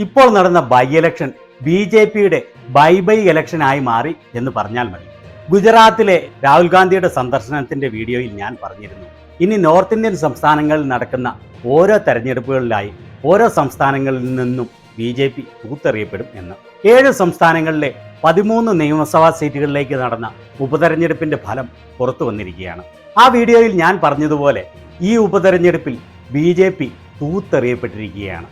ഇപ്പോൾ നടന്ന by election BJPയുടെ by ഇലക്ഷനായി മാറി എന്ന് പറഞ്ഞാൽ മതി. ഗുജറാത്തിലെ രാഹുൽ ഗാന്ധിയുടെ സന്ദർശനത്തിന്റെ വീഡിയോയിൽ ഞാൻ പറഞ്ഞിരുന്നു, ഇനി നോർത്ത് ഇന്ത്യൻ സംസ്ഥാനങ്ങളിൽ നടക്കുന്ന ഓരോ തെരഞ്ഞെടുപ്പുകളിലായി ഓരോ സംസ്ഥാനങ്ങളിൽ നിന്നും BJP തൂത്തെറിയപ്പെടും എന്ന്. 7 സംസ്ഥാനങ്ങളിലെ 13 നിയമസഭാ സീറ്റുകളിലേക്ക് നടന്ന ഉപതെരഞ്ഞെടുപ്പിന്റെ ഫലം പുറത്തു വന്നിരിക്കുകയാണ്. ആ വീഡിയോയിൽ ഞാൻ പറഞ്ഞതുപോലെ ഈ ഉപതെരഞ്ഞെടുപ്പിൽ BJP തൂത്തെറിയപ്പെട്ടിരിക്കുകയാണ്.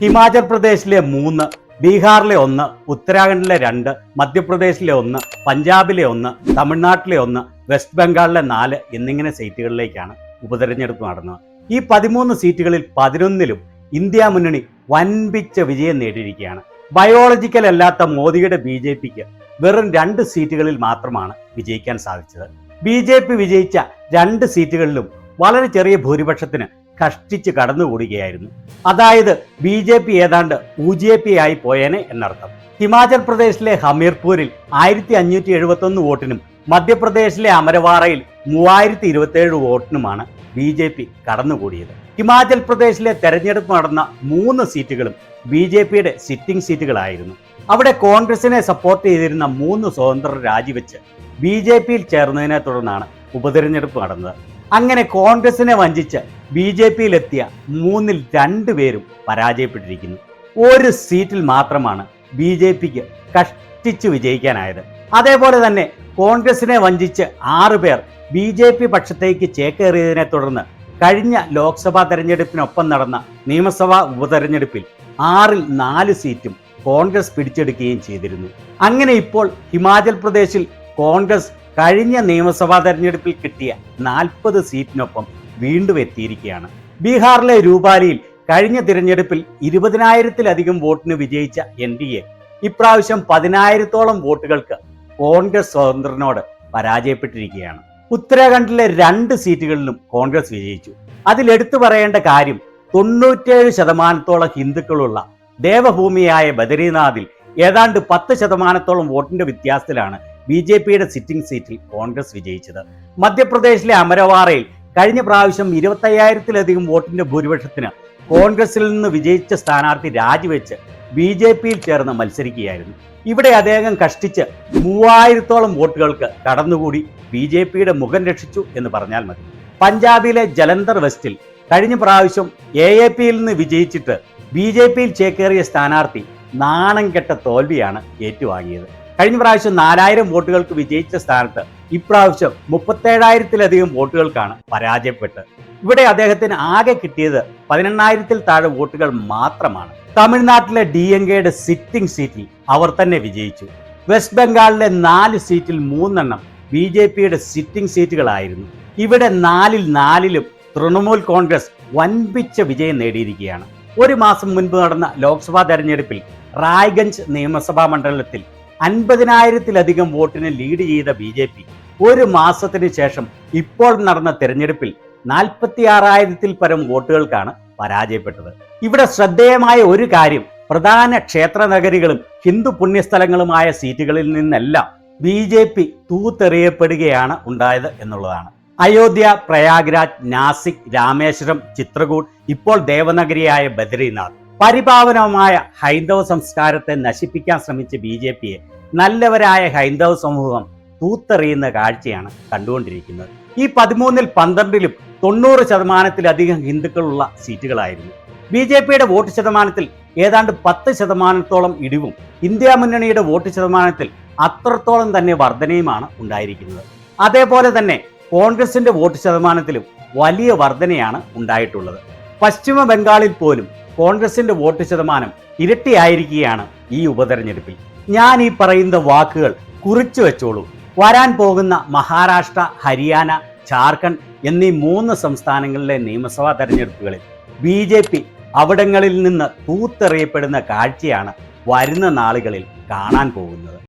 ഹിമാചൽ പ്രദേശിലെ 3, ബീഹാറിലെ 1, ഉത്തരാഖണ്ഡിലെ 2, മധ്യപ്രദേശിലെ 1, പഞ്ചാബിലെ 1, തമിഴ്നാട്ടിലെ 1, വെസ്റ്റ് ബംഗാളിലെ 4 എന്നിങ്ങനെ സീറ്റുകളിലേക്കാണ് ഉപതെരഞ്ഞെടുപ്പ് നടന്നത്. ഈ 13 സീറ്റുകളിൽ 11ലും ഇന്ത്യ മുന്നണി വൻപിച്ച വിജയം നേടിയിരിക്കുകയാണ്. ബയോളജിക്കൽ അല്ലാത്ത മോദിയുടെ BJPക്ക് വെറും 2 സീറ്റുകളിൽ മാത്രമാണ് വിജയിക്കാൻ സാധിച്ചത്. BJP വിജയിച്ച 2 സീറ്റുകളിലും വളരെ ചെറിയ ഭൂരിപക്ഷത്തിന് കഷ്ടിച്ച് കടന്നുകൂടുകയായിരുന്നു. അതായത് BJP ഏതാണ്ട് UJP ആയി പോയേനെ എന്നർത്ഥം. ഹിമാചൽ പ്രദേശിലെ ഹമീർപൂരിൽ 1571 വോട്ടിനും മധ്യപ്രദേശിലെ അമരവാറയിൽ 3027 വോട്ടിനുമാണ് BJP കടന്നുകൂടിയത്. ഹിമാചൽ പ്രദേശിലെ തെരഞ്ഞെടുപ്പ് നടന്ന 3 സീറ്റുകളും BJPയുടെ സിറ്റിംഗ് സീറ്റുകളായിരുന്നു. അവിടെ കോൺഗ്രസിനെ സപ്പോർട്ട് ചെയ്തിരുന്ന 3 സ്വതന്ത്രർ രാജിവെച്ച് BJPയിൽ ചേർന്നതിനെ തുടർന്നാണ് ഉപതെരഞ്ഞെടുപ്പ് നടന്നത്. അങ്ങനെ കോൺഗ്രസിനെ വഞ്ചിച്ച് BJPയിലെത്തിയ 3ൽ 2 പേരും പരാജയപ്പെട്ടിരിക്കുന്നു. ഒരു സീറ്റിൽ മാത്രമാണ് BJPക്ക് കഷ്ടിച്ച് വിജയിക്കാനായത്. അതേപോലെ തന്നെ കോൺഗ്രസിനെ വഞ്ചിച്ച് 6 പേർ BJP പക്ഷത്തേക്ക് ചേക്കേറിയതിനെ തുടർന്ന് കഴിഞ്ഞ ലോക്സഭാ തെരഞ്ഞെടുപ്പിനൊപ്പം നടന്ന നിയമസഭാ ഉപതെരഞ്ഞെടുപ്പിൽ 6ൽ 4 സീറ്റും കോൺഗ്രസ് പിടിച്ചെടുക്കുകയും ചെയ്തിരുന്നു. അങ്ങനെ ഇപ്പോൾ ഹിമാചൽ പ്രദേശിൽ കോൺഗ്രസ് കഴിഞ്ഞ നിയമസഭാ തെരഞ്ഞെടുപ്പിൽ കിട്ടിയ 40 സീറ്റിനൊപ്പം വീണ്ടും എത്തിയിരിക്കുകയാണ്. ബീഹാറിലെ രൂപാലിയിൽ കഴിഞ്ഞ തിരഞ്ഞെടുപ്പിൽ 20,000-ലധികം വോട്ടിന് വിജയിച്ച NDA ഇപ്രാവശ്യം 10,000-ഓളം വോട്ടുകൾക്ക് കോൺഗ്രസ് സ്വതന്ത്രനോട് പരാജയപ്പെട്ടിരിക്കുകയാണ്. ഉത്തരാഖണ്ഡിലെ 2 സീറ്റുകളിലും കോൺഗ്രസ് വിജയിച്ചു. അതിലെടുത്തു പറയേണ്ട കാര്യം 97% ഹിന്ദുക്കളുള്ള ദേവഭൂമിയായ ബദരീനാഥിൽ ഏതാണ്ട് 10% വോട്ടിന്റെ വ്യത്യാസത്തിലാണ് BJPയുടെ സിറ്റിംഗ് സീറ്റിൽ കോൺഗ്രസ് വിജയിച്ചത്. മധ്യപ്രദേശിലെ അമരവാറയിൽ കഴിഞ്ഞ പ്രാവശ്യം 25,000-ലധികം വോട്ടിന്റെ ഭൂരിപക്ഷത്തിന് കോൺഗ്രസിൽ നിന്ന് വിജയിച്ച സ്ഥാനാർത്ഥി രാജിവെച്ച് BJPയിൽ ചേർന്ന് മത്സരിക്കുകയായിരുന്നു. ഇവിടെ അദ്ദേഹം കഷ്ടിച്ച് 3000-ഓളം വോട്ടുകൾക്ക് കടന്നുകൂടി BJPയുടെ മുഖം രക്ഷിച്ചു എന്ന് പറഞ്ഞാൽ മതി. പഞ്ചാബിലെ ജലന്ധർ വെസ്റ്റിൽ കഴിഞ്ഞ പ്രാവശ്യം AAPയിൽ നിന്ന് വിജയിച്ചിട്ട് BJPയിൽ ചേക്കേറിയ സ്ഥാനാർത്ഥി നാണം കെട്ട തോൽവിയാണ് ഏറ്റുവാങ്ങിയത്. കഴിഞ്ഞ പ്രാവശ്യം 4000 വോട്ടുകൾക്ക് വിജയിച്ച സ്ഥാനത്ത് ഇപ്രാവശ്യം 37,000-ലധികം വോട്ടുകൾക്കാണ് പരാജയപ്പെട്ടത്. ഇവിടെ അദ്ദേഹത്തിന് ആകെ കിട്ടിയത് 18,000-ൽ താഴെ വോട്ടുകൾ മാത്രമാണ്. തമിഴ്നാട്ടിലെ DMKയുടെ സിറ്റിംഗ് സീറ്റിൽ അവർ തന്നെ വിജയിച്ചു. വെസ്റ്റ് ബംഗാളിലെ 4 സീറ്റിൽ 3 BJPയുടെ സിറ്റിംഗ് സീറ്റുകളായിരുന്നു. ഇവിടെ 4ൽ 4ലും തൃണമൂൽ കോൺഗ്രസ് വൻപിച്ച വിജയം നേടിയിരിക്കുകയാണ്. ഒരു മാസം മുൻപ് നടന്ന ലോക്സഭാ തെരഞ്ഞെടുപ്പിൽ റായ്ഗഞ്ച് നിയമസഭാ മണ്ഡലത്തിൽ 50,000-ലധികം വോട്ടിന് ലീഡ് ചെയ്ത BJP ഒരു മാസത്തിന് ശേഷം ഇപ്പോൾ നടന്ന തെരഞ്ഞെടുപ്പിൽ 46,000-ൽ പരം വോട്ടുകൾക്കാണ് പരാജയപ്പെട്ടത്. ഇവിടെ ശ്രദ്ധേയമായ ഒരു കാര്യം, പ്രധാന ക്ഷേത്ര നഗരികളും ഹിന്ദു പുണ്യസ്ഥലങ്ങളുമായ സീറ്റുകളിൽ നിന്നെല്ലാം BJP തൂത്തെറിയപ്പെടുകയാണ് ഉണ്ടായത് എന്നുള്ളതാണ്. അയോധ്യ, പ്രയാഗ്രാജ്, നാസിക്, രാമേശ്വരം, ചിത്രകൂട്, ഇപ്പോൾ ദേവനഗരിയായ ബദരീനാഥ്. പരിപാവനമായ ഹൈന്ദവ സംസ്കാരത്തെ നശിപ്പിക്കാൻ ശ്രമിച്ച BJPയെ നല്ലവരായ ഹൈന്ദവ സമൂഹം തൂത്തെറിയുന്ന കാഴ്ചയാണ് കണ്ടുകൊണ്ടിരിക്കുന്നത്. ഈ 13ൽ 12ലും 90%-ലധികം ഹിന്ദുക്കളുള്ള സീറ്റുകളായിരുന്നു. BJPയുടെ വോട്ട് ശതമാനത്തിൽ ഏതാണ്ട് 10%-ഓളം ഇടിവും ഇന്ത്യ മുന്നണിയുടെ വോട്ട് ശതമാനത്തിൽ അത്രത്തോളം തന്നെ വർധനയുമാണ് ഉണ്ടായിരിക്കുന്നത്. അതേപോലെ തന്നെ കോൺഗ്രസിന്റെ വോട്ട് ശതമാനത്തിലും വലിയ വർധനയാണ് ഉണ്ടായിട്ടുള്ളത്. പശ്ചിമ ബംഗാളിൽ പോലും കോൺഗ്രസിന്റെ വോട്ട് ശതമാനം ഇരട്ടിയായിരിക്കുകയാണ് ഈ ഉപതെരഞ്ഞെടുപ്പിൽ. ഞാൻ ഈ പറയുന്ന വാക്കുകൾ കുറിച്ചു വെച്ചോളൂ. വരാൻ പോകുന്ന മഹാരാഷ്ട്ര, ഹരിയാന, ജാർഖണ്ഡ് എന്നീ 3 സംസ്ഥാനങ്ങളിലെ നിയമസഭാ തെരഞ്ഞെടുപ്പുകളിൽ BJP അവിടങ്ങളിൽ നിന്ന് തൂത്തെറിയപ്പെടുന്ന കാഴ്ചയാണ് വരുന്ന നാളുകളിൽ കാണാൻ പോകുന്നത്.